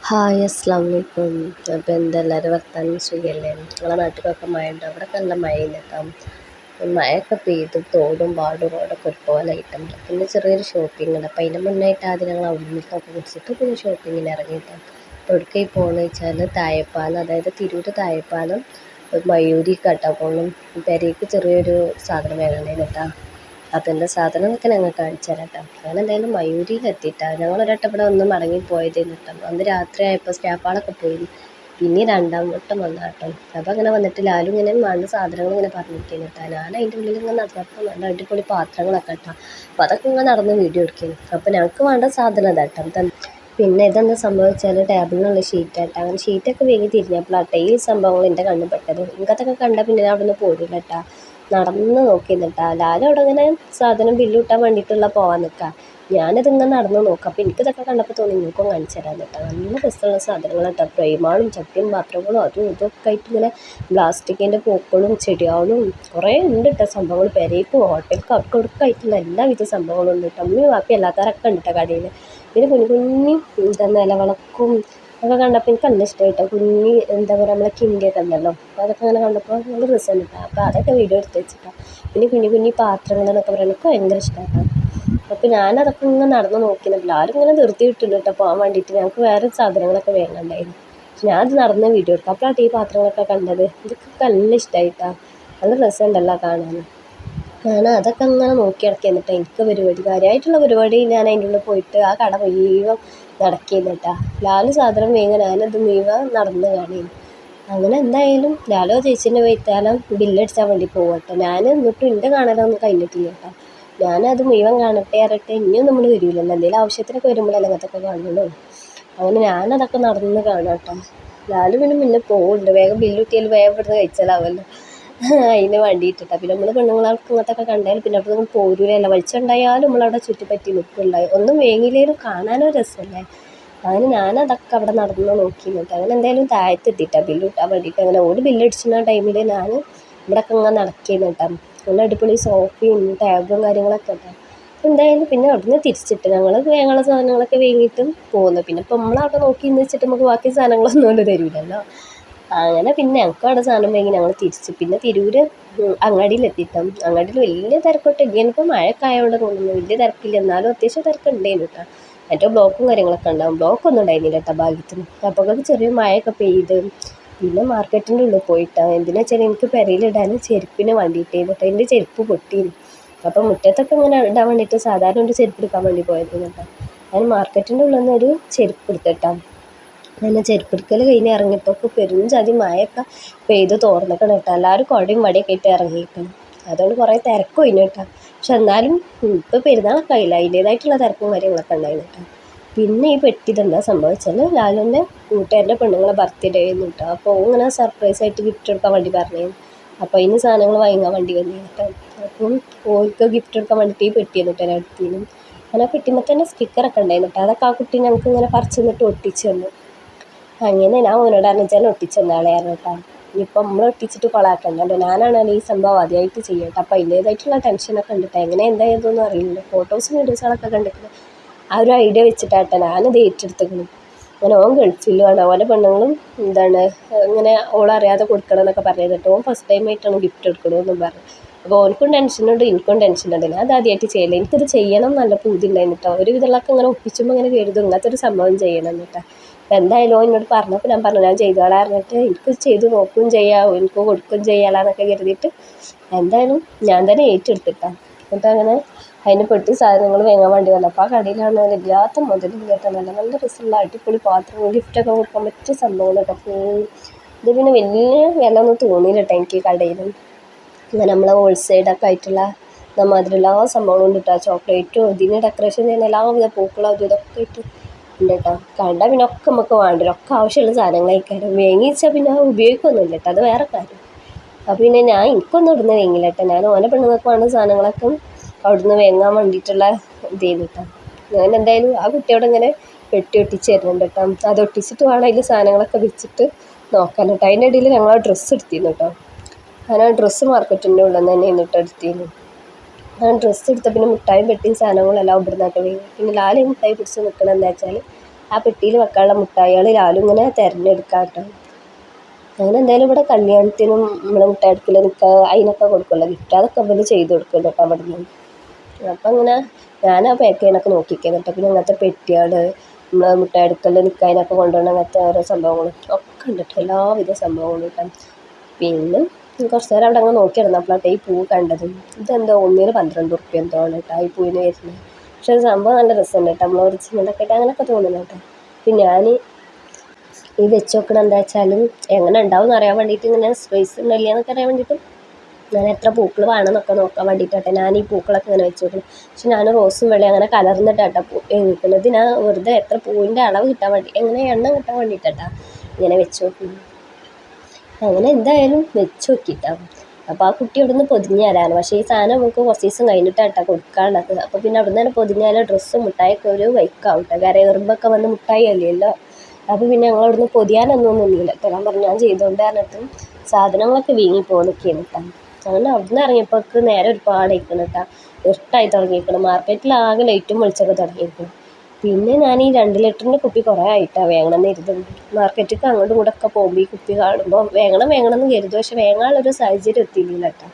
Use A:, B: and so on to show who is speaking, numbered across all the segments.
A: Hi അസ്സലാമലൈക്കും. അപ്പോൾ എന്തെല്ലാവരും വർത്താനം സുഖമല്ലേ? നിങ്ങളെ നാട്ടിലൊക്കെ മഴ ഉണ്ടോ? ഇവിടെയൊക്കെ നല്ല മഴയില്ലട്ടോ. മഴയൊക്കെ പെയ്ത് തോടും പാടും റോഡൊക്കെ ഒരുപോലെ ആയിട്ടുണ്ട്. പിന്നെ ചെറിയൊരു ഷോപ്പിംഗ് ഉണ്ട്. അപ്പോൾ അതിൻ്റെ മുന്നായിട്ട് ആദ്യം ഞങ്ങൾ അവിടുന്നൊക്കെ കുടിച്ചിട്ട് പിന്നെ ഷോപ്പിങ്ങിന് ഇറങ്ങിയിട്ടാണ്. അപ്പോൾ എവിടേക്കായി പോകുന്നത് വെച്ചാൽ താഴെപ്പാലം, അതായത് തിരൂർ താഴെപ്പാലം മയൂരി കേട്ടോ പോകണം. പെരേക്ക് ചെറിയൊരു സാധനം വേണമെന്നേന് കേട്ടോ. അപ്പോൾ എൻ്റെ സാധനങ്ങളൊക്കെ ഞങ്ങൾ കാണിച്ചു തരാം കേട്ടോ. അങ്ങനെ എന്തായാലും മയൂരിയിലെത്തിയിട്ടാണ് ഞങ്ങളൊരട്ടം ഇവിടെ ഒന്ന് മടങ്ങിപ്പോയതേന്ന് കേട്ടോ. അന്ന് രാത്രി ആയപ്പോൾ സ്റ്റാഫുകളൊക്കെ പോയി. പിന്നെ രണ്ടാം വട്ടം വന്ന കേട്ടോ. അപ്പോൾ അങ്ങനെ വന്നിട്ട് ലാലും ഇങ്ങനെ വേണ്ട സാധനങ്ങൾ ഇങ്ങനെ പറഞ്ഞിരിക്കുന്നു കേട്ടോ. ഞാൻ അതിൻ്റെ ഉള്ളിൽ ഇങ്ങനെ നടന്നപ്പോൾ നല്ല അടിപൊളി പാത്രങ്ങളൊക്കെ കേട്ടോ. അപ്പോൾ അതൊക്കെ ഇങ്ങനെ നടന്ന് വീഡിയോ എടുക്കുന്നു. അപ്പോൾ ഞങ്ങൾക്ക് വേണ്ട സാധനം കേട്ടോ. പിന്നെ ഇതെന്താ സംഭവിച്ചാൽ ടേബിളിനുള്ള ഷീറ്റായിട്ട് അങ്ങനെ ഷീറ്റൊക്കെ വേഗി തിരിഞ്ഞപ്പോഴാട്ടെ ഈ സംഭവങ്ങൾ എൻ്റെ കണ്ണിൽ പെട്ടത്. എനിക്കതൊക്കെ കണ്ടാൽ പിന്നെ ഞാൻ അവിടെ നിന്ന് പോരില്ല കേട്ടോ. നടന്ന് നോക്കി നിന്നിട്ടാ ലാലും അവിടെ ഇങ്ങനെ സാധനം ബില്ല് കിട്ടാൻ വേണ്ടിയിട്ടുള്ള പോകാൻ നിൽക്കുക. ഞാനിതിങ്ങനെ നടന്ന് നോക്കാം. അപ്പോൾ എനിക്കിതൊക്കെ കണ്ടപ്പോൾ തോന്നി നിങ്ങൾക്കും കാണിച്ചു തരാൻ കേട്ടോ. നല്ല രസമുള്ള സാധനങ്ങൾ കേട്ടോ. ഫ്രെയിമാളും ചട്ടിയും പാത്രങ്ങളും അതും ഇതൊക്കെ ആയിട്ട് ഇങ്ങനെ പ്ലാസ്റ്റിക്കിൻ്റെ പൂക്കളും ചെടികളും കുറേ ഉണ്ട് കേട്ടോ സംഭവങ്ങൾ. പെരേക്കും ഹോട്ടൽക്കും അവിടെ കൊടുക്കായിട്ടുള്ള എല്ലാവിധ സംഭവങ്ങളും ഉണ്ട് കേട്ടോ. അമ്മയും ബാക്കി എല്ലാത്തരൊക്കെ ഉണ്ട് കേട്ടോ കടയിൽ. പിന്നെ കുഞ്ഞു കുഞ്ഞി നിലവിളക്കും ഒക്കെ കണ്ടപ്പോൾ എനിക്ക് നല്ല ഇഷ്ടമായിട്ടോ. കുഞ്ഞി എന്താ പറയുക നമ്മളെ കിണ്ടിയൊക്കെ ഉണ്ടല്ലോ. അപ്പോൾ അതൊക്കെ അങ്ങനെ കണ്ടപ്പോൾ നല്ല രസമുണ്ട് കേട്ടോ. അപ്പോൾ അതൊക്കെ വീഡിയോ എടുത്ത് വെച്ചിട്ടാണ്. പിന്നെ കുഞ്ഞു കുഞ്ഞി പാത്രങ്ങൾ എന്നൊക്കെ പറയുന്നത് എനിക്ക് ഭയങ്കര ഇഷ്ടമായിട്ടാണ്. അപ്പോൾ ഞാനതൊക്കെ ഇങ്ങനെ നടന്ന് നോക്കിയിരുന്നില്ല. ആരും ഇങ്ങനെ ധൃതി ഇട്ടിട്ടുണ്ട് കേട്ടോ പോകാൻ വേണ്ടിയിട്ട്. ഞങ്ങൾക്ക് വേറെ സാധനങ്ങളൊക്കെ വേണമെന്നുണ്ടായിരുന്നു. പക്ഷെ ഞാനത് നടന്ന് വീഡിയോ എടുക്കാം. അപ്പോഴാണ് ഈ പാത്രങ്ങളൊക്കെ കണ്ടത്. ഇതൊക്കെ നല്ല ഇഷ്ടമായിട്ടാണ്. നല്ല രസമുണ്ടല്ലോ കാണാൻ. ഞാൻ അതൊക്കെ അങ്ങനെ നോക്കി നടക്കി. എന്നിട്ട് എനിക്ക് പരിപാടി കാര്യമായിട്ടുള്ള പരിപാടി ഞാൻ അതിൻ്റെ ഉള്ളിൽ പോയിട്ട് ആ കട മുഴുവൻ നടക്കിയിരുന്നു കേട്ടോ. ലാല് സാധനം വേഗം ഞാനത് മുഴുവൻ നടന്ന് കാണിയിരുന്നു. അങ്ങനെ എന്തായാലും ലാലോ ചേച്ചീൻ്റെ വൈത്താലം ബില്ലടിച്ചാൻ വേണ്ടി പോകട്ടെ. ഞാൻ എന്നിട്ടും എൻ്റെ കാണാനൊന്നും കഴിഞ്ഞിട്ടില്ല കേട്ടോ. ഞാനത് മുഴുവൻ കാണട്ടെ അറിയട്ടെ. ഇനിയും നമ്മൾ വരില്ലല്ലോ. എന്തെങ്കിലും ആവശ്യത്തിനൊക്കെ വരുമ്പോഴല്ലേ അങ്ങനത്തൊക്കെ കാണുള്ളൂ. അങ്ങനെ ഞാനതൊക്കെ നടന്ന് കാണാം കേട്ടോ. ലാല് പിന്നെ മുന്നേ പോകുന്നുണ്ട്. വേഗം ബില്ല് കിട്ടിയാൽ വേഗം ഇവിടുന്ന് കഴിച്ചാലാവല്ലോ. അതിന് വേണ്ടിയിട്ടാണ്. പിന്നെ നമ്മൾ പെണ്ണുങ്ങൾക്ക് ഇങ്ങനത്തൊക്കെ കണ്ടാൽ പിന്നെ അവിടെ നിന്ന് പോരൂലല്ല. വെളിച്ചമുണ്ടായാലും നമ്മളവിടെ ചുറ്റിപ്പറ്റി നിൽക്കുന്നുണ്ടായി. ഒന്നും വേങ്ങിയില്ലേലും കാണാനൊരു രസമല്ലേ. അങ്ങനെ ഞാനതൊക്കെ അവിടെ നടന്ന് നോക്കി നിന്നിട്ട് അങ്ങനെ എന്തായാലും താഴത്തെത്തിയിട്ടാണ് ബില്ല് കിട്ടാൻ വേണ്ടിയിട്ട്. അങ്ങനെ ഓടി ബില്ലടിച്ചിരുന്ന ടൈമിൽ ഞാൻ ഇവിടെയൊക്കെ ഇങ്ങനെ നടക്കിയിരുന്നു കേട്ടോ. നല്ല അടിപൊളി സോഫയും ടേബിളും കാര്യങ്ങളൊക്കെ കേട്ടോ. എന്തായാലും പിന്നെ അവിടുന്ന് തിരിച്ചിട്ട് ഞങ്ങളെ സാധനങ്ങളൊക്കെ വാങ്ങിയിട്ടും പോകുന്നു. പിന്നെ ഇപ്പം നമ്മളവിടെ നോക്കി നിന്ന് വെച്ചിട്ട് നമുക്ക് ബാക്കി സാധനങ്ങളൊന്നും കൊണ്ട് തരില്ലല്ലോ. അങ്ങനെ പിന്നെ ഞങ്ങൾക്ക് അവിടെ സാധനം വാങ്ങി ഞങ്ങൾ തിരിച്ച് പിന്നെ തിരൂര് അങ്ങാടിയിലെത്തിയിട്ടും അങ്ങാടിയിൽ വലിയ തിരക്കൊട്ട് ഇനിയിപ്പോൾ മഴയൊക്കെ ആയതുകൊണ്ട് തോന്നുന്നു വലിയ തിരക്കില്ല. എന്നാലും അത്യാവശ്യം തിരക്കുണ്ടായിരുന്നു കേട്ടോ. ഏറ്റവും ബ്ലോക്കും കാര്യങ്ങളൊക്കെ ഉണ്ടാവും. ബ്ലോക്കൊന്നും ഉണ്ടായിരുന്നില്ല കേട്ടോ ഭാഗ്യത്തിന്. അപ്പോൾ അത് ചെറിയ മഴയൊക്കെ പെയ്ത് പിന്നെ മാർക്കറ്റിൻ്റെ ഉള്ളിൽ പോയിട്ടാണ്. എന്തിനാ വെച്ചാൽ എനിക്ക് പെരയിലിടാൻ ചെരുപ്പിന് വേണ്ടിയിട്ടായിരുന്നു കേട്ടോ. എൻ്റെ ചെരുപ്പ് പൊട്ടിയിരുന്നു. അപ്പോൾ മുറ്റത്തൊക്കെ ഇങ്ങനെ ഇടാൻ വേണ്ടിയിട്ട് സാധാരണ ഒരു ചെരുപ്പ് എടുക്കാൻ വേണ്ടി പോയിരുന്നു കേട്ടോ. ഞാൻ മാർക്കറ്റിൻ്റെ ഉള്ളിൽ നിന്ന് ഒരു ചെരുപ്പ് എടുത്തിട്ടാണ്. അങ്ങനെ ചെരുപ്പെടുക്കൽ കഴിഞ്ഞ് ഇറങ്ങിയപ്പോൾ പെരും ജാതി മഴയൊക്കെ പെയ്ത് തോർന്നിക്കണം കേട്ടോ. എല്ലാവരും കുടയും വടിയൊക്കെ ആയിട്ട് ഇറങ്ങിയിരിക്കണം. അതുകൊണ്ട് കുറേ തിരക്ക് കഴിഞ്ഞു കേട്ടോ. പക്ഷെ എന്നാലും ഇപ്പോൾ പെരുന്നാളൊക്കെ ആയില്ല. അതിൻ്റേതായിട്ടുള്ള തിരക്കും കാര്യങ്ങളൊക്കെ ഉണ്ടായിരുന്നു കേട്ടോ. പിന്നെ ഈ പെട്ടി ഇതെന്താ സംഭവിച്ചാൽ ലാലുവിൻ്റെ കൂട്ടുകാരുടെ പെണ്ണുങ്ങളെ ബർത്ത്ഡേ ആയിരുന്നു കേട്ടോ. അപ്പോൾ ഇങ്ങനെ സർപ്രൈസായിട്ട് ഗിഫ്റ്റ് എടുക്കാൻ വേണ്ടി പറഞ്ഞു. അപ്പോൾ അതിന് സാധനങ്ങൾ വാങ്ങാൻ വേണ്ടി വന്നു കേട്ടോ. അപ്പം ഓൾക്ക് ഗിഫ്റ്റ് എടുക്കാൻ വേണ്ടിയിട്ട് ഈ പെട്ടി കേട്ടോ ഞാൻ എടുത്തിരുന്നു. അങ്ങനെ ആ പെട്ടിമേ തന്നെ സ്റ്റിക്കറൊക്കെ ഉണ്ടായിരുന്നു കേട്ടോ. അതൊക്കെ ആ കുട്ടി ഞങ്ങൾക്ക് ഇങ്ങനെ പറിച്ചു തന്നിട്ട് ഒട്ടിച്ച് തന്നു. അങ്ങനെ ഞാൻ ഓനോട് അറിയിച്ചാൽ ഒട്ടിച്ചെന്നാളെ കേട്ടോ. ഇനിയിപ്പോൾ നമ്മൾ ഒട്ടിച്ചിട്ട് കൊളാക്കണ്ടല്ലോ. ഞാനാണല്ലോ ഈ സംഭവം ആദ്യമായിട്ട് ചെയ്യട്ടെ. അപ്പോൾ അതിൻ്റേതായിട്ടുള്ള ടെൻഷനൊക്കെ ഉണ്ട് കേട്ടോ. എങ്ങനെ എന്തായതൊന്നും അറിയില്ല. ഫോട്ടോസും വീഡിയോസുകളൊക്കെ കണ്ടിട്ട് ആ ഒരു ഐഡിയ വെച്ചിട്ടാട്ടോ ഞാനത് ഏറ്റെടുത്തിരിക്കുന്നു. അങ്ങനെ ഓൻ ഗൾഫിലുമാണ്. ഓലെ പെണ്ണുങ്ങളും എന്താണ് ഇങ്ങനെ ഓളറിയാതെ കൊടുക്കണം എന്നൊക്കെ പറഞ്ഞിട്ട് ഓൻ ഫസ്റ്റ് ടൈം ആയിട്ടാണ് ഗിഫ്റ്റ് എടുക്കണമെന്നും പറഞ്ഞു. അപ്പോൾ ഓനക്കും ടെൻഷനുണ്ട് എനിക്കും ടെൻഷനുണ്ട്. ഞാൻ അത് ആദ്യമായിട്ട് ചെയ്യില്ല. എനിക്കിത് ചെയ്യണം നല്ല പൂതി ഉണ്ടായിരുന്നു കേട്ടോ. ഒരു വിധമുള്ളതൊക്കെ ഇങ്ങനെ ഒപ്പിച്ചുമ്പോൾ ഇങ്ങനെ കരുതും ഇങ്ങനത്തെ ഒരു സംഭവം ചെയ്യണം കേട്ടോ. അപ്പോൾ എന്തായാലും എന്നോട് പറഞ്ഞപ്പോൾ ഞാൻ പറഞ്ഞു ഞാൻ ചെയ്തോളാം പറഞ്ഞിട്ട് എനിക്ക് ചെയ്ത് നോക്കുകയും ചെയ്യാം എനിക്ക് കൊടുക്കുകയും ചെയ്യാമെന്നൊക്കെ കരുതിയിട്ട് എന്തായാലും ഞാൻ തന്നെ ഏറ്റെടുത്തിട്ടാണ്. എന്നിട്ട് അങ്ങനെ അതിന് പെട്ടി സാധനങ്ങൾ വാങ്ങാൻ വേണ്ടി വന്നപ്പോൾ ആ കടയിലാണ് ഇല്ലാത്ത മുതലും കേട്ടോ. നല്ല നല്ല രസമുള്ള അടിപൊളി പാത്രങ്ങൾ ഗിഫ്റ്റൊക്കെ കൊടുക്കാൻ പറ്റിയ സംഭവങ്ങൾ കേട്ടോ. ഇത് പിന്നെ വലിയ വില ഒന്നും തോന്നിയില്ല കേട്ടോ എനിക്ക് കടയിൽ. ഇങ്ങനെ നമ്മളെ ഹോൾസെയിലൊക്കെ ആയിട്ടുള്ള മാതിരി എല്ലാ സംഭവങ്ങളും ഉണ്ട് കേട്ടോ. ചോക്ലേറ്റും ഇതിന് ഡെക്കറേഷൻ ചെയ്യുന്ന എല്ലാവിധ പൂക്കളും അതും ഇതൊക്കെ ഇട്ട് ഉണ്ട് കേട്ടോ. കണ്ടാൽ പിന്നെ ഒക്കെ നമുക്ക് വേണ്ടല്ലോ. ഒക്കെ ആവശ്യമുള്ള സാധനങ്ങളായിക്കാരം. വാങ്ങിച്ചാൽ പിന്നെ ഉപയോഗിക്കൊന്നുമില്ല കേട്ടോ. അത് വേറെ കാര്യം. അപ്പോൾ പിന്നെ ഞാൻ എനിക്കൊന്നും ഇവിടുന്ന് വാങ്ങില്ല കേട്ടോ. ഞാൻ ഓനെ പെണ്ണുങ്ങൾക്ക് വേണ്ട സാധനങ്ങളൊക്കെ അവിടുന്ന് വാങ്ങാൻ വേണ്ടിയിട്ടുള്ള ഇതേന്ന് കേട്ടോ. ഞാൻ എന്തായാലും ആ കുട്ടിയോട് ഇങ്ങനെ പെട്ടി ഒട്ടിച്ച് തരുന്നുണ്ട് കേട്ടോ. അത് ഒട്ടിച്ചിട്ട് വേണം അതിൽ സാധനങ്ങളൊക്കെ വെച്ചിട്ട് നോക്കാൻ കേട്ടോ. അതിൻ്റെ ഇടയിൽ ഞങ്ങൾ ആ ഡ്രസ്സ് എടുത്തിരുന്നു കേട്ടോ. ഞാൻ ആ ഡ്രസ്സ് മാർക്കറ്റിൻ്റെ ഉള്ളിൽ നിന്ന് തന്നെ എന്നിട്ട് എടുത്തിരുന്നു. ഞാൻ ഡ്രസ്സ് എടുത്ത പിന്നെ മിഠായും പെട്ടിയും സാധനങ്ങളെല്ലാം ഇവിടുന്നൊക്കെ വാങ്ങി. പിന്നെ ലാലി മിഠായി പിടിച്ച് നിൽക്കണം എന്താ വെച്ചാൽ ആ പെട്ടിയിൽ വെക്കാനുള്ള മുട്ടായികൾ ലാലു ഇങ്ങനെ തിരഞ്ഞെടുക്കാം കേട്ടോ. അങ്ങനെ എന്തായാലും ഇവിടെ കല്യാണത്തിനും നമ്മളെ മുട്ടായി എടുക്കൽ നിൽക്കുക അതിനൊക്കെ കൊടുക്കുമല്ലോ ഗിഫ്റ്റ്, അതൊക്കെ ഇവർ ചെയ്ത് കൊടുക്കുന്നുണ്ട് കേട്ടോ അവിടെ നിന്ന്. അപ്പം ഇങ്ങനെ ഞാൻ ആ പാക്ക് ചെയ്യാനൊക്കെ നോക്കിക്കാൻ കേട്ടോ. പിന്നെ അങ്ങനത്തെ പെട്ടികൾ നമ്മൾ മുട്ടായി എടുക്കൽ നിൽക്കാനൊക്കെ കൊണ്ടുപോകണം, അങ്ങനത്തെ ഓരോ സംഭവങ്ങളും ഒക്കെ ഉണ്ട് കേട്ടോ, എല്ലാവിധ സംഭവങ്ങളും കേട്ടോ. പിന്നെ കുറച്ച് നേരം അവിടെ അങ്ങ് നോക്കി നടന്നപ്പോഴാട്ടെ ഈ പൂ കണ്ടത്. ഇതെന്തോ ഒന്നിന് 12 ഉറുപ്പ്യ എന്തോ ആണ് കേട്ടോ ഈ പൂവിന് വരുന്നത്. പക്ഷെ അത് സംഭവം നല്ല രസമുണ്ട് കേട്ടോ, നമ്മൾ ഒറിജിനലൊക്കെ ആയിട്ട് അങ്ങനെയൊക്കെ തോന്നുന്നു കേട്ടോ. പിന്നെ ഞാൻ ഈ വെച്ച് നോക്കണം എന്താ വെച്ചാലും എങ്ങനെ ഉണ്ടാവും എന്ന് അറിയാൻ വേണ്ടിയിട്ട്, ഇങ്ങനെ സ്പേസ് ഉണ്ടില്ല എന്നൊക്കെ അറിയാൻ വേണ്ടിയിട്ട് ഞാൻ എത്ര പൂക്കൾ വേണമെന്നൊക്കെ നോക്കാൻ വേണ്ടിയിട്ടാട്ടെ ഞാൻ ഈ പൂക്കളൊക്കെ ഇങ്ങനെ വെച്ച് നോക്കണം. പക്ഷെ ഞാൻ റോസും വെള്ളി അങ്ങനെ കലർന്നിട്ടാട്ടോ നിൽക്കുന്നത്. ഞാൻ വെറുതെ എത്ര പൂവിൻ്റെ അളവ് കിട്ടാൻ വേണ്ടി, എങ്ങനെ എണ്ണം കിട്ടാൻ വേണ്ടിയിട്ടാ ഇങ്ങനെ വെച്ച് നോക്കുന്നത്. അങ്ങനെ എന്തായാലും വെച്ച് നോക്കിയിട്ടാണ്. അപ്പോൾ ആ കുട്ടി അവിടെ നിന്ന് പൊതിഞ്ഞ് തരാണ്. പക്ഷേ ഈ സാധനം നമുക്ക് കുറച്ച് ദിവസം കഴിഞ്ഞിട്ടാണ് കൊടുക്കാനുള്ളത്. അപ്പോൾ പിന്നെ അവിടെ നിന്ന് തന്നെ പൊതിഞ്ഞാൽ ഡ്രസ്സും മുട്ടായൊക്കെ ഒരു വൈക്കാവും കേട്ടോ. കാരണം എറുമ്പൊക്കെ വന്ന് മുട്ടായി അല്ലല്ലോ. അപ്പോൾ പിന്നെ ഞങ്ങൾ അവിടെ നിന്ന് പൊതിയാനൊന്നും നിന്നില്ല കേട്ടോ. ഞാൻ പറഞ്ഞു ഞാൻ ചെയ്തുകൊണ്ട് പറഞ്ഞിട്ട് സാധനങ്ങളൊക്കെ വീങ്ങി പോകുന്നൊക്കെയാണ് കേട്ടോ. അങ്ങനെ അവിടെ നിന്ന് ഇറങ്ങിയപ്പോൾ നേരെ ഒരുപാട് ആയിക്കണം കേട്ടോ, ഇരുട്ടായി തുടങ്ങിയിരിക്കണം. മാർക്കറ്റിൽ ആകെ ലൈറ്റും വെളിച്ചമൊക്കെ തുടങ്ങിയിരിക്കണം. പിന്നെ ഞാൻ ഈ 2 ലിറ്ററിൻ്റെ കുപ്പി കുറേ ആയിട്ടാണ് വേങ്ങണം എന്ന് കരുതുന്നത്. മാർക്കറ്റിലേക്ക് അങ്ങോട്ടും ഇങ്ങോട്ടൊക്കെ പോകുമ്പോൾ ഈ കുപ്പി കാണുമ്പോൾ വേങ്ങണം എന്ന് കരുതും. പക്ഷെ വേങ്ങാനുള്ളൊരു സാഹചര്യം എത്തിയില്ല കേട്ടോ.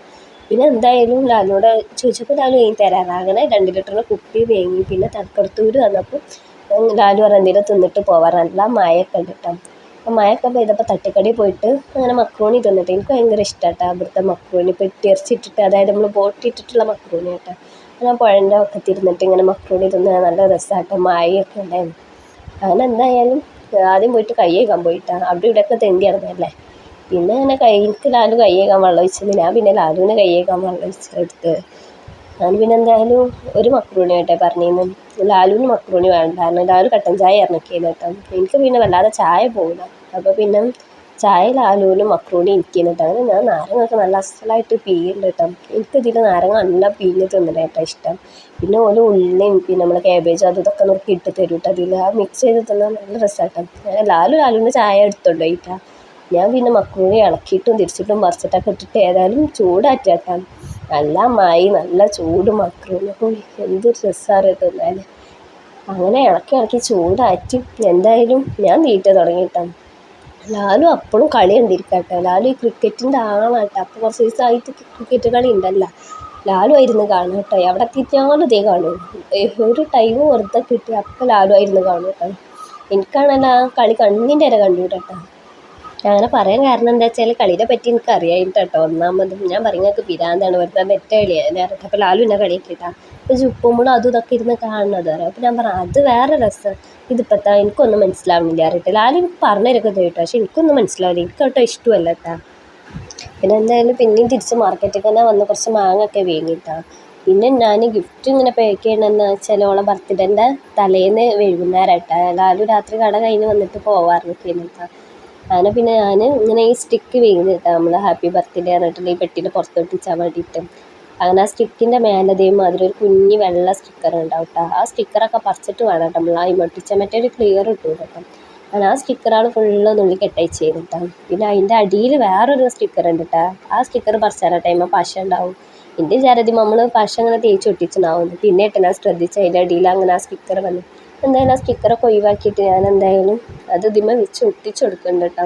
A: പിന്നെ എന്തായാലും ലാലിനോട് ചോദിച്ചപ്പോൾ ലാലു വാങ്ങി തരാറ്. അങ്ങനെ 2 ലിറ്ററിൻ്റെ കുപ്പി വേങ്ങി. പിന്നെ തക്കർത്തൂർ വന്നപ്പോൾ ലാലു പറഞ്ഞ എന്തെങ്കിലും തിന്നിട്ട് പോവാറ്, നല്ല മഴയൊക്കെ ഉണ്ട് കേട്ടോ. അപ്പോൾ മഴയൊക്കെ പെയ്തപ്പോൾ തട്ടിക്കടി പോയിട്ട് അങ്ങനെ മക്രോണി തിന്നിട്ട് എനിക്ക് ഭയങ്കര ഇഷ്ടമാണ് കേട്ടോ അവിടുത്തെ മക്രോണി. പെട്ടിയരച്ചിട്ടിട്ട്, അതായത് നമ്മൾ ബോട്ടിട്ടിട്ടുള്ള മക്രോണി കേട്ടോ. ഞാൻ പുഴൻ്റെ ഒക്കെ തിരുന്നിട്ട് ഇങ്ങനെ മക്രോണി തിന്നാൻ നല്ല രസമാട്ടോ, മഴയൊക്കെ ഉണ്ടായിരുന്നു. അങ്ങനെ എന്തായാലും ആദ്യം പോയിട്ട് കൈ കഴുകാൻ പോയിട്ടാണ്, അവിടെ ഇവിടെയൊക്കെ തെണ്ടി ഇറങ്ങല്ലേ. പിന്നെ അങ്ങനെ എനിക്ക് ലാലു കൈ കഴുകാൻ വെള്ളം ഒഴിച്ചത്, ഞാൻ പിന്നെ ലാലുവിന് കൈ കഴുകാൻ വെള്ളം ഒഴിച്ചെടുത്ത്. ഞാൻ പിന്നെ എന്തായാലും ഒരു മക്രോണി ആയിട്ടെ പറഞ്ഞിരുന്നു. ലാലുവിന് മക്രോണി വേണ്ട, കാരണം ലാലു കട്ടൻ ചായ ഇറങ്ങിക്കേന്ന് കേട്ടോ. എനിക്ക് പിന്നെ വല്ലാതെ ചായ പോകില്ല. അപ്പോൾ പിന്നെ ചായ ലാലുവിനും മക്രോണി എനിക്കേന്ന് കേട്ടോ. അങ്ങനെ ഞാൻ നാരങ്ങയൊക്കെ നല്ല അസലായിട്ട് പിഴിയുന്നുണ്ട് കേട്ടോ. എനിക്കിതിൽ നാരങ്ങ നല്ല പിഴിഞ്ഞ് തിന്നണ കേട്ടോ ഇഷ്ടം. പിന്നെ ഓരോ ഉള്ളിയും പിന്നെ നമ്മൾ കാബേജ് അത് ഇതൊക്കെ നോക്കി ഇട്ട് തരും കേട്ടോ. അതിൽ ആ മിക്സ് ചെയ്ത് തിന്നാൻ നല്ല രസമാട്ടോ. അങ്ങനെ ലാലുവിൻ്റെ ചായ എടുത്തോണ്ട് പോയിട്ടാ. ഞാൻ പിന്നെ മക്രോണി ഇളക്കിയിട്ടും തിരിച്ചിട്ടും മറിച്ചിട്ടൊക്കെ ഇട്ടിട്ട് ഏതായാലും ചൂടാറ്റാട്ടോ. നല്ല മായി നല്ല ചൂട് മക്രോണി, അപ്പോൾ എന്തൊരു രസമാണ് തിന്നാൻ. അങ്ങനെ ഇളക്കി ചൂടാറ്റി എന്തായാലും ഞാൻ തീറ്റ തുടങ്ങിയിട്ടാണ്. ലാലു അപ്പോഴും കളി കണ്ടിരിക്കട്ടെ. ലാലു ഈ ക്രിക്കറ്റിൻ്റെ ആളാട്ടോ. അപ്പോൾ കുറച്ച് ദിവസമായിട്ട് ക്രിക്കറ്റ് കളി ഉണ്ടല്ലോ, ലാലു ആയിരുന്നു കാണും കേട്ടോ. എവിടെ എത്തിച്ചാലും ഇതേ കാണും. ഒരു ടൈം വെറുതെ കിട്ടി അപ്പോൾ ലാലു ആയിരുന്നു കാണും കേട്ടോ. എനിക്കാണല്ലോ ആ കളി കണ്ണിൻ്റെ വരെ കണ്ടു കേട്ടോ. അങ്ങനെ പറയാൻ കാരണം എന്താ വെച്ചാൽ കളീനെ പറ്റി എനിക്ക് അറിയാമായിട്ട് കേട്ടോ. ഒന്നാമതും ഞാൻ പറയുന്നത് പിരാന്താണ്, വെറുതെ നെറ്റ കളിയാണ്. അപ്പോൾ ലാലു എന്നെ കളിയാക്കിയിട്ടാ. അപ്പോൾ ചുപ്പുമ്പോഴും അതും ഇതൊക്കെ ഇരുന്ന് കാണുന്നത് അറിയാം. അപ്പോൾ ഞാൻ പറഞ്ഞു അത് വേറെ രസം, ഇതിപ്പോഴത്തെ എനിക്കൊന്നും മനസ്സിലാവുന്നില്ല അറിയട്ടെ. ലാലു എനിക്ക് പറഞ്ഞു തരൊക്കെ കേട്ടോ, പക്ഷെ എനിക്കൊന്നും മനസ്സിലാവില്ല, എനിക്ക് കേട്ടോ ഇഷ്ടമല്ല കേട്ടോ. പിന്നെ എന്തായാലും പിന്നെയും തിരിച്ച് മാർക്കറ്റിൽ തന്നെ വന്ന് കുറച്ച് മാങ്ങയൊക്കെ വേങ്ങിയിട്ടാണ്. പിന്നെ ഞാൻ ഗിഫ്റ്റ് ഇങ്ങനെ പാക്ക് ചെയ്യണമെന്ന് വെച്ചാൽ ഓളെ ബർത്ത്ഡേൻ്റെ തലേന്ന് വൈകുന്നേരമായിട്ടാ. ലാലു രാത്രി കട കഴിഞ്ഞ് വന്നിട്ട് പോവാറുണ്ട് കേട്ടോ. അങ്ങനെ പിന്നെ ഞാൻ ഇങ്ങനെ ഈ സ്റ്റിക്ക് വീങ്ങിട്ടാ, നമ്മൾ ഹാപ്പി ബർത്ത്ഡേ പറഞ്ഞിട്ടുള്ള ഈ പെട്ടിയിൽ പുറത്തൊട്ടിച്ചാൻ വേണ്ടിയിട്ട്. അങ്ങനെ ആ സ്റ്റിക്കിൻ്റെ മേലെ അതേമാതിരി ഒരു കുഞ്ഞ് വെള്ള സ്റ്റിക്കർ ഉണ്ടാവും കേട്ടോ. ആ സ്റ്റിക്കറൊക്കെ പറിച്ചിട്ട് വേണം കേട്ടോ നമ്മൾ ആ ഒട്ടിച്ചാൽ, മറ്റേ ഒരു ക്ലിയർ കിട്ടും കേട്ടോ. അങ്ങനെ ആ സ്റ്റിക്കറാണ് ഫുള്ള് നുള്ളി കെട്ടയച്ച് ചെയ്തിട്ടാ. പിന്നെ അതിൻ്റെ അടിയിൽ വേറൊരു സ്റ്റിക്കർ ഉണ്ട് കേട്ടോ. ആ സ്റ്റിക്കർ പറിച്ചാൽ ടൈം പശ ഉണ്ടാവും. എൻ്റെ വിചാരത്തിൽ നമ്മൾ പശ അങ്ങനെ തേച്ച് ഒട്ടിച്ചിട്ടുണ്ടാവും. പിന്നെ ഇട്ട് ഞാൻ ശ്രദ്ധിച്ച് അതിൻ്റെ അടിയിൽ അങ്ങനെ ആ സ്റ്റിക്കർ വന്നു. എന്തായാലും ആ സ്റ്റിക്കറൊക്കെ ഒഴിവാക്കിയിട്ട് ഞാൻ എന്തായാലും അത് ഇതിന്മേൽ വെച്ച് ഒട്ടിച്ച് കൊടുക്കുന്നുണ്ട് കേട്ടോ.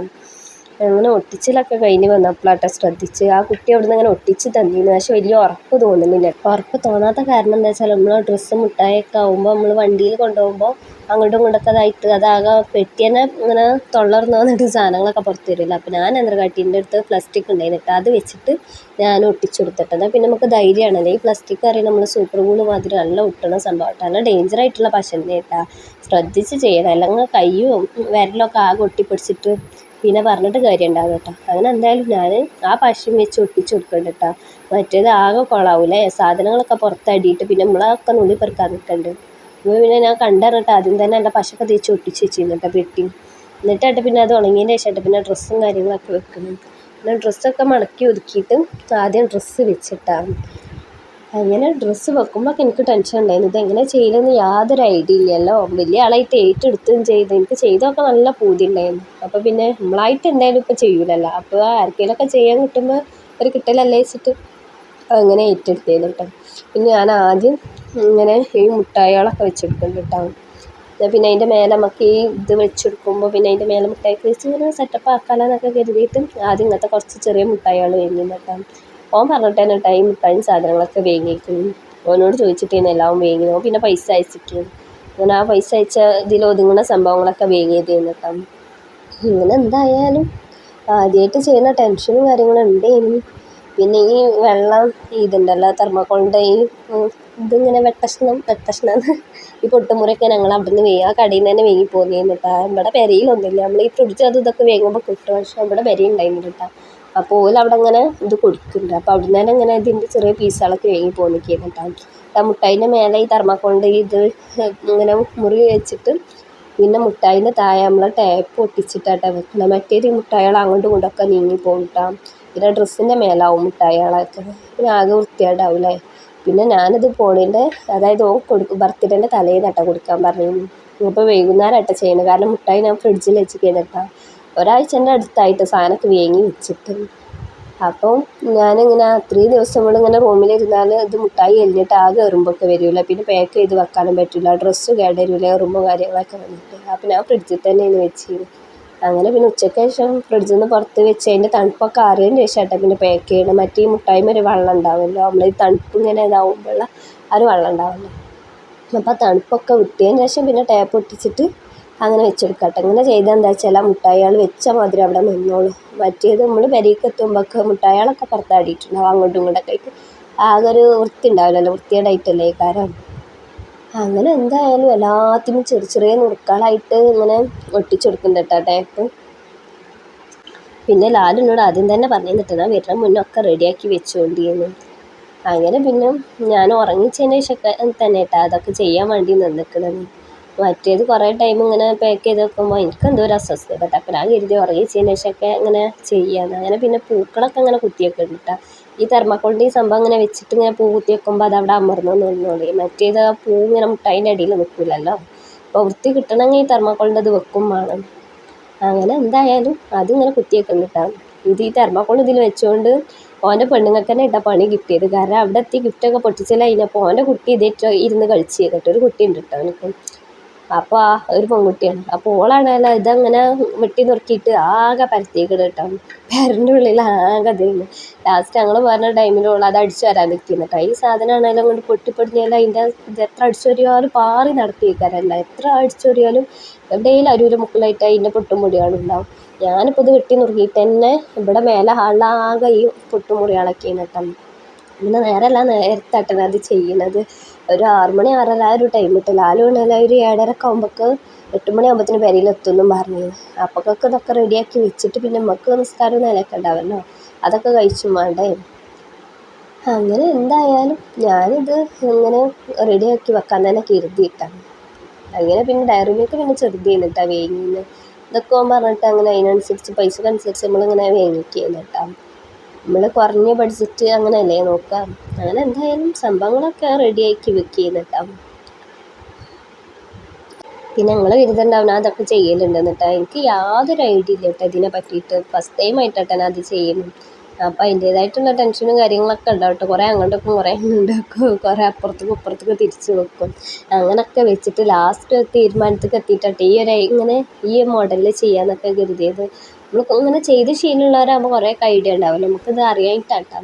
A: അങ്ങനെ ഒട്ടിച്ചിലൊക്കെ കഴിഞ്ഞ് വന്നപ്പോഴാട്ടോ ശ്രദ്ധിച്ച് ആ കുട്ടി അവിടെ നിന്ന് അങ്ങനെ ഒട്ടിച്ച് തന്നിരുന്നു. പക്ഷെ വലിയ ഉറപ്പ് തോന്നുന്നില്ല. ഉറപ്പ് തോന്നാത്ത കാരണം എന്താ വെച്ചാൽ നമ്മൾ ഡ്രസ്സ് മുട്ടായൊക്കെ ആകുമ്പോൾ നമ്മൾ വണ്ടിയിൽ കൊണ്ടുപോകുമ്പോൾ അങ്ങോട്ടും ഇങ്ങോട്ടൊക്കെ അതായിട്ട് അതാകെ പെട്ടി തന്നെ ഇങ്ങനെ തൊള്ളർന്ന് വന്നിട്ട് സാധനങ്ങളൊക്കെ പുറത്ത് വരില്ല. അപ്പോൾ ഞാൻ എന്താ കാട്ടീൻ്റെ അടുത്ത് പ്ലാസ്റ്റിക് ഉണ്ടായിരുന്നു, അത് വെച്ചിട്ട് ഞാൻ ഒട്ടിച്ചു കൊടുത്തിട്ടത്. പിന്നെ നമുക്ക് ധൈര്യമാണല്ലോ. ഈ പ്ലാസ്റ്റിക് അറിയാം നമ്മൾ സൂപ്പർ ഗ്ലൂ മാതിരി നല്ല ഒട്ടണ സംഭവം, നല്ല ഡേഞ്ചർ ആയിട്ടുള്ള പശൻ്റെ കേട്ടാ. ശ്രദ്ധിച്ച് ചെയ്യണം, അല്ലെങ്കിൽ കയ്യും വിരലൊക്കെ ആകെ ഒട്ടിപ്പിടിച്ചിട്ട് പിന്നെ പറഞ്ഞിട്ട് കാര്യം ഉണ്ടാകും കേട്ടോ. അങ്ങനെ എന്തായാലും ഞാൻ ആ പശയും വെച്ച് ഒട്ടിച്ച് കൊടുക്കുന്നുണ്ട് കേട്ടോ. മറ്റേത് ആകെ കൊള്ളാവൂലേ, സാധനങ്ങളൊക്കെ പുറത്തടിയിട്ട് പിന്നെ നമ്മളൊക്കെ നുള്ളി പെറുക്കാൻ നിൽക്കുന്നുണ്ട്. അപ്പോൾ പിന്നെ ഞാൻ കണ്ടറിഞ്ഞിട്ട് ആദ്യം തന്നെ എൻ്റെ പശയൊക്കെ തേച്ച് ഒട്ടിച്ച് വെച്ചിരുന്നു കേട്ടോ പെട്ടി. എന്നിട്ടായിട്ട് പിന്നെ അത് ഉണങ്ങിയതിൻ്റെ ശേഷമായിട്ട് പിന്നെ ഡ്രസ്സും കാര്യങ്ങളൊക്കെ വെക്കണം. പിന്നെ ഡ്രസ്സൊക്കെ മടക്കി ഒതുക്കിയിട്ട് ആദ്യം ഡ്രസ്സ് വെച്ചിട്ടാണ്. അങ്ങനെ ഡ്രസ്സ് വെക്കുമ്പോൾ എനിക്ക് ടെൻഷൻ ഉണ്ടായിരുന്നു, ഇതെങ്ങനെ ചെയ്യലെന്ന് യാതൊരു ഐഡിയ ഇല്ലല്ലോ. വലിയ ആളായിട്ട് ഏറ്റെടുത്തും ചെയ്ത് എനിക്ക് ചെയ്തൊക്കെ നല്ല പൂതി ഉണ്ടായിരുന്നു. അപ്പോൾ പിന്നെ നമ്മളായിട്ട് എന്തായാലും ഇപ്പോൾ ചെയ്യൂലല്ലോ, അപ്പോൾ ആർക്കെങ്കിലുമൊക്കെ ചെയ്യാൻ കിട്ടുമ്പോൾ ഒരു കിട്ടലല്ലേ വെച്ചിട്ട് അങ്ങനെ ഏറ്റെടുത്തേന്ന് കേട്ടോ. പിന്നെ ഞാൻ ആദ്യം ഇങ്ങനെ ഈ മുട്ടായികളൊക്കെ വെച്ചെടുക്കുന്നുണ്ട് കേട്ടോ. പിന്നെ അതിൻ്റെ മേലെ നമുക്ക് ഈ ഇത് വെച്ചെടുക്കുമ്പോൾ പിന്നെ അതിൻ്റെ മേലെ മുട്ടായിക്ക് വെച്ച് ഇങ്ങനെ സെറ്റപ്പ് ആക്കാമെന്നൊക്കെ കരുതിയിട്ട് ആദ്യം ഇങ്ങനത്തെ കുറച്ച് ചെറിയ മുട്ടായികൾ വേങ്ങിയിട്ടാ. ഓൻ പറഞ്ഞിട്ട് തന്നെ കേട്ടോ ഈ മുട്ടായും സാധനങ്ങളൊക്കെ വേങ്ങിയിരിക്കുന്നു. ഓനോട് ചോദിച്ചിട്ടേന്ന് എല്ലാം വേങ്ങി. ഓൻ പിന്നെ പൈസ അയച്ചിട്ട് അങ്ങനെ ആ പൈസ അയച്ച ഇതിൽ ഒതുങ്ങുന്ന സംഭവങ്ങളൊക്കെ വേങ്ങിയതേന്ന് കേട്ടോ. ഇങ്ങനെ എന്തായാലും ആദ്യമായിട്ട് ചെയ്യുന്ന ടെൻഷനും കാര്യങ്ങളും ഉണ്ടേനി. പിന്നെ ഈ വെള്ളം ഇതുണ്ടല്ലോ തെർമോക്കോളിൻ്റെ ഈ ഇതിങ്ങനെ വെട്ടഷ്ണം ഈ പൊട്ടുമുറിയൊക്കെ ഞങ്ങൾ അവിടെ നിന്ന് ആ കടയിൽ നിന്ന് തന്നെ വേങ്ങി പോകുന്നതെന്ന് കേട്ടോ. ഇവിടെ പെരയിലൊന്നുമില്ല, നമ്മൾ ഈ ഫ്രിഡ്ജ് ഇതൊക്കെ വേങ്ങുമ്പോൾ കിട്ടും, പക്ഷേ ഇവിടെ പെരയുണ്ടായിരുന്നു കേട്ടോ. അപ്പോൾ ഓലവിടെ ഇങ്ങനെ ഇത് കൊടുക്കുന്നുണ്ട്. അപ്പോൾ അവിടെ നിന്ന് തന്നെ ഇങ്ങനെ ഇതിൻ്റെ ചെറിയ പീസുകളൊക്കെ വേങ്ങി പോകുന്നൊക്കെയായിരുന്നു കേട്ടോ. ആ മുട്ടായിൻ്റെ മേലെ ഈ തെർമോക്കോളിൻ്റെ ഇത് ഇങ്ങനെ മുറി വെച്ചിട്ട് പിന്നെ മുട്ടായിൻ്റെ താഴെ നമ്മൾ ടാപ്പ് ഒട്ടിച്ചിട്ടാട്ടോ വെക്കണം. മറ്റേത് ഈ മുട്ടായികൾ അങ്ങോട്ടും ഇങ്ങോട്ടൊക്കെ നീങ്ങി പോകും കേട്ടോ. പിന്നെ ഡ്രസ്സിൻ്റെ മേലാവും മുട്ടായികളൊക്കെ, പിന്നെ ആകെ വൃത്തികേടാവില്ലേ. പിന്നെ ഞാനിത് പോണേൻ്റെ അതായത് ബർത്ത്ഡേൻ്റെ തലേന്നാട്ടോ കൊടുക്കാൻ പറഞ്ഞിരുന്നു. ഇപ്പോൾ വൈകുന്നേരമായിട്ടാണ് ചെയ്യുന്നത്, കാരണം മുട്ടായി ഞാൻ ഫ്രിഡ്ജിൽ വെച്ച് കഴിഞ്ഞിട്ടാ ഒരാഴ്ചൻ്റെ അടുത്തായിട്ട് സാധനമൊക്കെ വേങ്ങി വെച്ചിട്ട്. അപ്പം ഞാനിങ്ങനെ അത്രയും ദിവസം നമ്മളിങ്ങനെ റൂമിലിരുന്നാൽ ഇത് മുട്ടായി എല്ലിട്ട് ആകെ എറുമ്പൊക്കെ വരില്ല, പിന്നെ പാക്ക് ചെയ്ത് വെക്കാനും പറ്റില്ല, ഡ്രസ്സ് കേടരില്ല, എറുമ്പും കാര്യങ്ങളൊക്കെ വന്നിട്ട്. അപ്പം ഞാൻ ഫ്രിഡ്ജിൽ തന്നെയാണ് വെച്ചിരുന്നു. അങ്ങനെ പിന്നെ ഉച്ചയ്ക്ക് ശേഷം ഫ്രിഡ്ജിൽ നിന്ന് പുറത്ത് വെച്ച് അതിൻ്റെ തണുപ്പൊക്കെ ആറിയതിന് ശേഷമായിട്ടാ പിന്നെ പാക്ക് ചെയ്യണം. മറ്റേ ഈ മുട്ടായ്മ ഒരു വെള്ളം ഉണ്ടാവുമല്ലോ, നമ്മൾ ഈ തണുപ്പ് ഇങ്ങനെ ഇതാവുമ്പോഴുള്ള ആ ഒരു വെള്ളം ഉണ്ടാവുമല്ലോ. അപ്പോൾ ആ തണുപ്പൊക്കെ വിട്ടതിന് ശേഷം പിന്നെ ടാപ്പ് ഒട്ടിച്ചിട്ട് അങ്ങനെ വെച്ചെടുക്കട്ടെ. ഇങ്ങനെ ചെയ്താൽ എന്താ വെച്ചാൽ ആ മുട്ടായികൾ വെച്ച മാതിരി അവിടെ നിന്നോളും. മറ്റേത് നമ്മൾ പെരേക്ക് എത്തുമ്പോഴൊക്കെ മുട്ടായികളൊക്കെ പുറത്താടിയിട്ടുണ്ടാവും, അങ്ങോട്ടും ഇങ്ങോട്ടൊക്കെ ആയിട്ട് ആകെ ഒരു വൃത്തി ഉണ്ടാവില്ലല്ലോ, വൃത്തികേടായിട്ടല്ലേ കാരണം. അങ്ങനെ എന്തായാലും എല്ലാത്തിനും ചെറിയ നുറുക്കളായിട്ട് ഇങ്ങനെ ഒട്ടിച്ചെടുക്കുന്നുണ്ട് കേട്ടോ ടാപ്പ്. പിന്നെ ലാലിനോട് ആദ്യം തന്നെ പറഞ്ഞു തന്നിട്ട് വരുന്ന മുന്നേ ഒക്കെ റെഡിയാക്കി വെച്ചുകൊണ്ടിരുന്നു. അങ്ങനെ പിന്നെ ഞാൻ ഉറങ്ങിച്ചതിന് ശേഷം തന്നെ കേട്ടോ അതൊക്കെ ചെയ്യാൻ വേണ്ടി നിന്നിക്കണത്. മറ്റേത് കുറേ ടൈം ഇങ്ങനെ പാക്ക് ചെയ്ത് വെക്കുമ്പോൾ എനിക്ക് എന്തോ ഒരു അസ്വസ്ഥത. അപ്പം ഞാൻ കരുതി ഉറങ്ങിച്ചതിന് ശേഷമൊക്കെ ഇങ്ങനെ ചെയ്യാമെന്ന്. അങ്ങനെ പിന്നെ പൂക്കളൊക്കെ ഇങ്ങനെ കുത്തിയൊക്കെ ഉണ്ട് കേട്ടോ. ഈ തെർമോക്കോളിൻ്റെ ഈ സംഭവം ഇങ്ങനെ വെച്ചിട്ട് ഇങ്ങനെ പൂ കുത്തി വെക്കുമ്പോൾ അത് അവിടെ അമർന്നു നിന്നോളി. മറ്റേത് ആ പൂ ഇങ്ങനെ മുട്ടായിൻ്റെ അടിയിൽ നിൽക്കില്ലല്ലോ. അപ്പോൾ വൃത്തി കിട്ടണമെങ്കിൽ ഈ തെർമോക്കോളിൻ്റെ അത് വെക്കും വേണം. അങ്ങനെ എന്തായാലും അതിങ്ങനെ കുത്തി വെക്കുന്നുണ്ടാവും. ഇത് ഈ തെർമോക്കോൾ ഇതിൽ വെച്ചുകൊണ്ട് ഓൻ്റെ പെണ്ണുങ്ങൾക്ക് തന്നെ ഇട്ട പണി കിട്ടിയത്. കാരണം അവിടെ എത്തി ഗിഫ്റ്റൊക്കെ പൊട്ടിച്ചില്ല കഴിഞ്ഞപ്പോൾ ഓൻ്റെ കുട്ടി ഇതേറ്റോ ഇരുന്ന് കളിച്ച് ചെയ്തിട്ട് ഒരു കുട്ടി ഉണ്ട് കേട്ടോ എനിക്ക്. അപ്പോൾ ഒരു പെൺകുട്ടിയാണ്. അപ്പോൾ ഓളാണല്ലോ ഇതങ്ങനെ വെട്ടി നുറുക്കിയിട്ട് ആകെ പരത്തിയേക്കിട് കേട്ടോ. പെരൻ്റെ ഉള്ളിൽ ആകെ ഇതായിരുന്നു. ലാസ്റ്റ് ഞങ്ങൾ പറഞ്ഞ ടൈമിൽ ഓൾ അത് അടിച്ചു വരാൻ നിൽക്കുന്നു കേട്ടോ. ഈ സാധനമാണെങ്കിലും കൊണ്ട് പൊട്ടിപ്പൊടിഞ്ഞാൽ അതിൻ്റെ ഇത് എത്ര അടിച്ചൊരിയാലും പാറി നടത്തിയേക്കാരല്ല. എത്ര അടിച്ചൊരിയാലും എവിടെയെങ്കിലും അരൂര് മുക്കിലായിട്ട് അതിൻ്റെ പൊട്ടും പൊടികളുണ്ടാവും. ഞാനിപ്പോൾ ഇത് വെട്ടി നുറുക്കിയിട്ട് തന്നെ ഇവിടെ മേലെ ഹാളിലാകെ ഈ പൊട്ടുമുറികളൊക്കെയാണ് കേട്ടോ. പിന്നെ നേരത്തായിട്ടാണ് അത് ചെയ്യുന്നത്. ഒരു 6 മണി 6:30 ആ ഒരു ടൈം കിട്ടും. ലാലു വേണമെങ്കിൽ ഒരു 7:30 ആകുമ്പോഴേക്ക് 8 മണിയാകുമ്പോഴത്തേന് പെരയിലെത്തുമെന്നും പറഞ്ഞിരുന്നു. അപ്പോഴൊക്കെ ഇതൊക്കെ റെഡിയാക്കി വെച്ചിട്ട് പിന്നെ നമുക്ക് നിസ്കാരവും നിലയൊക്കെ ഉണ്ടാവുമല്ലോ, അതൊക്കെ കഴിച്ചും വേണ്ടേ. അങ്ങനെ എന്തായാലും ഞാനിത് ഇങ്ങനെ റെഡിയാക്കി വെക്കാൻ തന്നെ കരുതിയിട്ടാണ്. അങ്ങനെ പിന്നെ ഡയറി മിൽക്ക് പിന്നെ ചെറുത് ചെയ്യുന്നിട്ടാണ് വേങ്ങിന്ന്. ഇതൊക്കെ പറഞ്ഞിട്ട് അങ്ങനെ അതിനനുസരിച്ച് പൈസക്കനുസരിച്ച് നമ്മളിങ്ങനെ വേങ്ങിക്കുന്നു കേട്ടോ. നമ്മൾ കുറഞ്ഞ ബഡ്ജറ്റ് അങ്ങനെയല്ലേ നോക്കാം. അങ്ങനെ എന്തായാലും സംഭവങ്ങളൊക്കെ റെഡിയാക്കി വെക്കുന്നു കേട്ടോ. പിന്നെ ഞങ്ങൾ കരുതുന്നുണ്ടാവും അതൊക്കെ ചെയ്യലുണ്ടെന്ന് കേട്ടോ. എനിക്ക് യാതൊരു ഐഡിയ ഇല്ല കേട്ടോ ഇതിനെ പറ്റിയിട്ട്. ഫസ്റ്റ് ടൈം ആയിട്ടാണ് ഞാൻ അത് ചെയ്യുന്നത്. അപ്പോൾ അതിൻ്റേതായിട്ടുള്ള ടെൻഷനും കാര്യങ്ങളൊക്കെ ഉണ്ടാവും കേട്ടോ. കുറേ അങ്ങോട്ടേക്കും കുറേ ഉണ്ടാക്കും, കുറേ അപ്പുറത്തേക്കും ഇപ്പുറത്തേക്കും തിരിച്ച് വെക്കും. അങ്ങനെയൊക്കെ വെച്ചിട്ട് ലാസ്റ്റ് തീരുമാനത്തേക്ക് എത്തിയിട്ടാട്ടെ ഇങ്ങനെ ഈ മോഡലിൽ ചെയ്യാമെന്നൊക്കെ കരുതിയത്. നമ്മൾ ഇങ്ങനെ ചെയ്ത് ശീലമുള്ളവരാകുമ്പോൾ കുറേ ഐഡിയ ഉണ്ടാവില്ല, നമുക്കിത് അറിയാനായിട്ടാട്ടോ.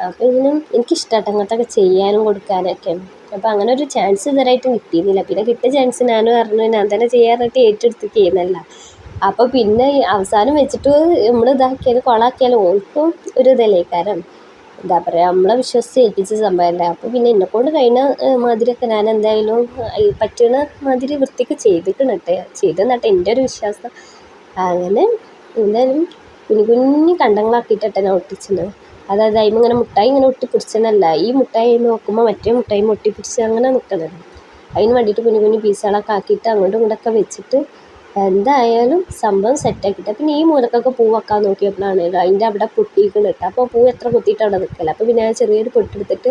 A: അപ്പോൾ ഇതിനും എനിക്കിഷ്ടമാട്ടോ അങ്ങനത്തെയൊക്കെ ചെയ്യാനും കൊടുക്കാനൊക്കെ. അപ്പോൾ അങ്ങനെ ഒരു ചാൻസ് ഇതുവരെയായിട്ട് കിട്ടിയിരുന്നില്ല. പിന്നെ കിട്ടിയ ചാൻസ് ഞാനും പറഞ്ഞു ഞാൻ തന്നെ ചെയ്യാനായിട്ട് ഏറ്റെടുത്ത് ചെയ്യുന്നല്ല. അപ്പോൾ പിന്നെ അവസാനം വെച്ചിട്ട് നമ്മൾ ഇതാക്കിയാൽ കൊളാക്കിയാലും ഓർക്കും ഒരു ഇതല്ലേ കാരണം എന്താ പറയുക, നമ്മളെ വിശ്വസിച്ച് ഏൽപ്പിച്ച സംഭവമല്ലേ. അപ്പോൾ പിന്നെ എന്നെക്കൊണ്ട് കഴിയുന്ന മാതിരിയൊക്കെ ഞാൻ എന്തായാലും പറ്റുന്ന മാതിരി വൃത്തിക്ക് ചെയ്തെന്നിട്ട് എൻ്റെ ഒരു വിശ്വാസം. അങ്ങനെ എന്തായാലും കുഞ്ഞു കണ്ടങ്ങളാക്കിയിട്ടാണ് ഞാൻ ഒട്ടിച്ചത്. അതായത് അതിന് ഇങ്ങനെ മുട്ടായി ഇങ്ങനെ ഒട്ടിപ്പിടിച്ചതല്ല, ഈ മുട്ടായി നോക്കുമ്പോൾ മറ്റേ മുട്ടായി ഒട്ടിപ്പിടിച്ച് അങ്ങനെ നിൽക്കുന്നത്. അതിന് വേണ്ടിയിട്ട് കുഞ്ഞു പീസുകളൊക്കെ ആക്കിയിട്ട് അങ്ങോട്ടും ഇങ്ങോട്ടൊക്കെ വെച്ചിട്ട് എന്തായാലും സംഭവം സെറ്റാക്കിയിട്ട് പിന്നെ ഈ മൂലക്കൊക്കെ പൂ വെക്കാൻ നോക്കിയപ്പോഴാണ് അതിൻ്റെ അവിടെ പൊട്ടിയിരിക്കണം ഇട്ട്. അപ്പോൾ പൂ എത്ര കുത്തിയിട്ട് അവിടെ നിൽക്കില്ല. അപ്പോൾ പിന്നെ ഞാൻ ചെറിയൊരു പൊട്ടെടുത്തിട്ട്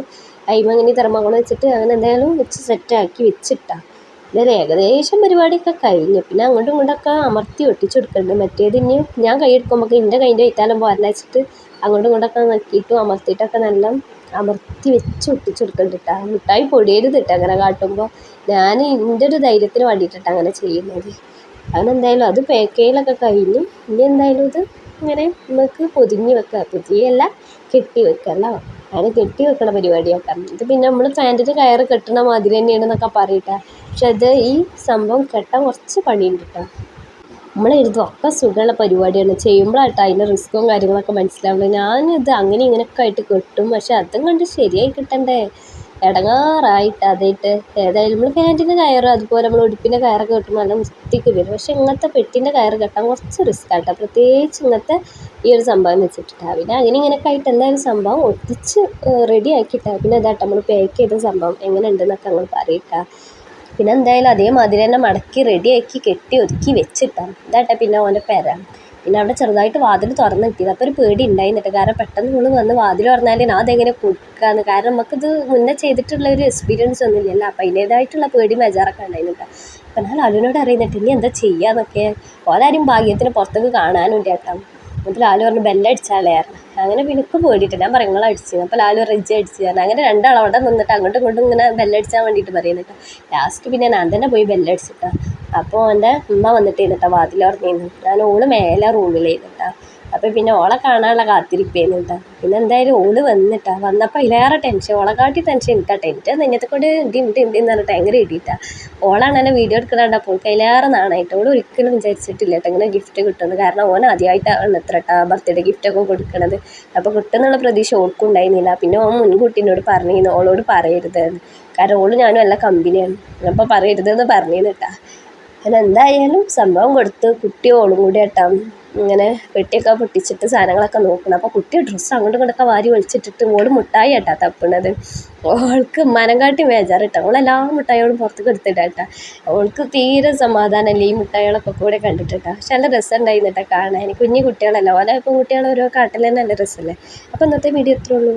A: അതിന് അങ്ങനെ തെർമോക്കോൾ വെച്ചിട്ട് അങ്ങനെ എന്തായാലും വെച്ച് സെറ്റാക്കി വെച്ചിട്ടാണ്. ഇതിൽ ഏകദേശം പരിപാടിയൊക്കെ കഴിഞ്ഞു. പിന്നെ അങ്ങോട്ടും ഇങ്ങോട്ടൊക്കെ അമർത്തി ഒട്ടിച്ചെടുക്കുന്നുണ്ട്. മറ്റേത് ഇനി ഞാൻ കൈ എടുക്കുമ്പോൾ എൻ്റെ കൈൻ്റെ കൈത്താലം പോരല്ല വെച്ചിട്ട് അങ്ങോട്ടും ഇങ്ങോട്ടൊക്കെ നോക്കിയിട്ടും അമർത്തിയിട്ടൊക്കെ നല്ല അമർത്തി വെച്ച് ഒട്ടിച്ച് കൊടുക്കണ്ടിട്ടാ. മിഠായി പൊടിയരുതിട്ട് അങ്ങനെ കാട്ടുമ്പോൾ. ഞാൻ എൻ്റെ ഒരു ധൈര്യത്തിന് വേണ്ടിയിട്ടിട്ട് അങ്ങനെ ചെയ്യുന്നത്. അതിനെന്തായാലും അത് പാക്ക് ചെയ്യലൊക്കെ കഴിഞ്ഞ് ഇനി എന്തായാലും ഇത് ഇങ്ങനെ നമുക്ക് പൊതിഞ്ഞ് വെക്കുക. പൊതിയല്ല, കെട്ടി വെക്കല്ലോ. അങ്ങനെ കെട്ടി വെക്കണ പരിപാടിയൊക്കെ. ഇത് പിന്നെ നമ്മൾ പാൻറ്റിൻ്റെ കയറ് കെട്ടണ മാതിരി തന്നെയാണെന്നൊക്കെ പറയട്ടെ. പക്ഷെ അത് ഈ സംഭവം കെട്ടാൻ കുറച്ച് പണിയുണ്ട് കേട്ടോ. നമ്മൾ ഇതൊക്കെ സുഖമുള്ള പരിപാടിയാണ്. ചെയ്യുമ്പോഴാട്ടോ അതിൻ്റെ റിസ്ക്കും കാര്യങ്ങളൊക്കെ മനസ്സിലാവുള്ളൂ. ഞാനിത് അങ്ങനെ ഇങ്ങനെയൊക്കെ ആയിട്ട് കെട്ടും. പക്ഷെ അതും കണ്ട് ശരിയായി കിട്ടണ്ടേ. ഇടങ്ങാറായിട്ട് അതായിട്ട് ഏതായാലും നമ്മൾ പാൻറ്റിൻ്റെ കയറ് അതുപോലെ നമ്മൾ ഉടുപ്പിൻ്റെ കയറൊക്കെ കെട്ടുമ്പോൾ നല്ല വൃത്തിക്ക് വരും. പക്ഷെ ഇങ്ങനത്തെ പെട്ടിൻ്റെ കയറ് കെട്ടാൻ കുറച്ച് റിസ്ക് ആട്ടോ. പ്രത്യേകിച്ച് ഇങ്ങനത്തെ ഈ ഒരു സംഭവം വെച്ചിട്ടാണ്. പിന്നെ അങ്ങനെ ഇങ്ങനെയൊക്കെ ആയിട്ട് എന്തായാലും സംഭവം ഒട്ടിച്ച് റെഡി ആക്കിയിട്ടാണ്. പിന്നെ ഇതാട്ടോ നമ്മൾ പാക്ക് ചെയ്ത സംഭവം എങ്ങനെ ഉണ്ടെന്നൊക്കെ നമ്മൾ പറയട്ടാ. പിന്നെ എന്തായാലും അതേമാതിരി തന്നെ മടക്കി റെഡിയാക്കി കെട്ടി ഒതുക്കി വെച്ചിട്ടാണ്. ഇതാട്ടെ പിന്നെ ഓൻ്റെ പെര. പിന്നെ അവിടെ ചെറുതായിട്ട് വാതിൽ തുറന്ന് കിട്ടിയത്. അപ്പോൾ ഒരു പേടി ഉണ്ടായിരുന്നിട്ട്. കാരണം പെട്ടെന്ന് നമ്മൾ വന്ന് വാതിൽ തുറന്നാൽ ഞാൻ അതെങ്ങനെ കൊടുക്കാമെന്ന്. കാരണം നമുക്കിത് മുന്നേ ചെയ്തിട്ടുള്ള ഒരു എക്സ്പീരിയൻസ് ഒന്നും ഇല്ലല്ലോ. അപ്പോൾ അതിൻ്റേതായിട്ടുള്ള പേടി ബേജാറൊക്കെ ഉണ്ടായിരുന്നിട്ട്. അപ്പോൾ ഞാൻ ലാലുവിനോട് അറിയുന്നിട്ട് ഇനി എന്താ ചെയ്യാന്നൊക്കെ. ഓലാരും ഭാഗ്യത്തിന് പുറത്തേക്ക് കാണാനും കേട്ടോ. അപ്പോൾ ലാലു പറഞ്ഞു ബെല്ലടിച്ചാളേയായിരുന്നു. അങ്ങനെ പിന്നെ എനിക്ക് പേടിയിട്ട് ഞാൻ പറയും നിങ്ങൾ അടിച്ചു. അപ്പോൾ ലാലു റിജ് അടിച്ചു തരണം. അങ്ങനെ രണ്ടാളും അവിടെ നിന്നിട്ട് അങ്ങോട്ടും ഇങ്ങോട്ടും ഇങ്ങനെ ബെല്ലടിച്ചാൻ വേണ്ടിയിട്ട് പറയുന്നിട്ട്. ലാസ്റ്റ് പിന്നെ ഞാൻ തന്നെ പോയി ബെല്ലടിച്ചിട്ടാ. അപ്പോൾ എൻ്റെ ഉമ്മ വന്നിട്ട് ഇരുന്നിട്ടാ വാതിൽ തുറന്നിരുന്നു. ഞാൻ ഓള് മേലെ റൂമിലായിരുന്നിട്ടാ. അപ്പോൾ പിന്നെ ഓളെ കാണാനുള്ള കാത്തിരിപ്പേന്നിട്ടാ. പിന്നെ എന്തായാലും ഓള് വന്നിട്ടാ. വന്നപ്പോൾ അതിലേറെ ടെൻഷൻ. ഓളെക്കാട്ടി ടെൻഷൻ എനിക്കാട്ടെ. എൻ്റെ നെഞ്ഞത്തെ കൊണ്ട് ഇണ്ടെന്ന് പറഞ്ഞിട്ട് ഭയങ്കര ഇടിയിട്ടാ. ഓളാണ് എന്നെ വീഡിയോ എടുക്കണപ്പോൾ ഓൾക്ക് അതിലേറെ നാണായിട്ട്. ഓൾ ഒരിക്കലും വിചാരിച്ചിട്ടില്ല കേട്ടോ ഇങ്ങനെ ഗിഫ്റ്റ് കിട്ടുന്നത്. കാരണം ഓൻ ആദ്യമായിട്ടാണ് എത്ര ബർത്ത്ഡേ ഗിഫ്റ്റൊക്കെ കൊടുക്കണത്. അപ്പോൾ കിട്ടുന്നുള്ള പ്രതീക്ഷ ഓൾക്കും ഉണ്ടായിരുന്നില്ല. പിന്നെ ഓൻ മുൻകൂട്ടിനോട് പറഞ്ഞിരുന്നു ഓളോട് പറയരുത്. കാരണം ഓള് ഞാനും എല്ലാ കമ്പനിയാണ്. അപ്പോൾ പറയരുതെന്ന് പറഞ്ഞിരുന്നിട്ടാ. അങ്ങനെ എന്തായാലും സംഭവം കൊടുത്ത് കുട്ടി ഓളും കൂടി കേട്ടോ ഇങ്ങനെ പെട്ടിയൊക്കെ പൊട്ടിച്ചിട്ട് സാധനങ്ങളൊക്കെ നോക്കണം. അപ്പോൾ കുട്ടി ഡ്രസ്സ് അങ്ങോട്ടും ഇങ്ങോട്ടൊക്കെ വാരി വലിച്ചിട്ടിട്ട് ഓള് മുട്ടായി കേട്ടാ തപ്പണത്. ഓൾക്ക് മനംകാട്ടി ബേജാറ് കേട്ടോ. ഓളെല്ലാ മുട്ടായികളും പുറത്തേക്ക് എടുത്തിട്ടാ. ഓൾക്ക് തീരെ സമാധാനമല്ല ഈ മുട്ടായികളൊക്കെ കൂടെ കണ്ടിട്ടാ. പക്ഷെ നല്ല രസം ഉണ്ടായിരുന്നിട്ടാ കാണാൻ. കുഞ്ഞു കുട്ടികളല്ല ഓല ഇപ്പം കുട്ടികൾ ഓരോ കാട്ടിൽ തന്നെ നല്ല രസമല്ലേ. അപ്പോൾ ഇന്നത്തെ വീഡിയോ ഇത്രേ ഉള്ളൂ.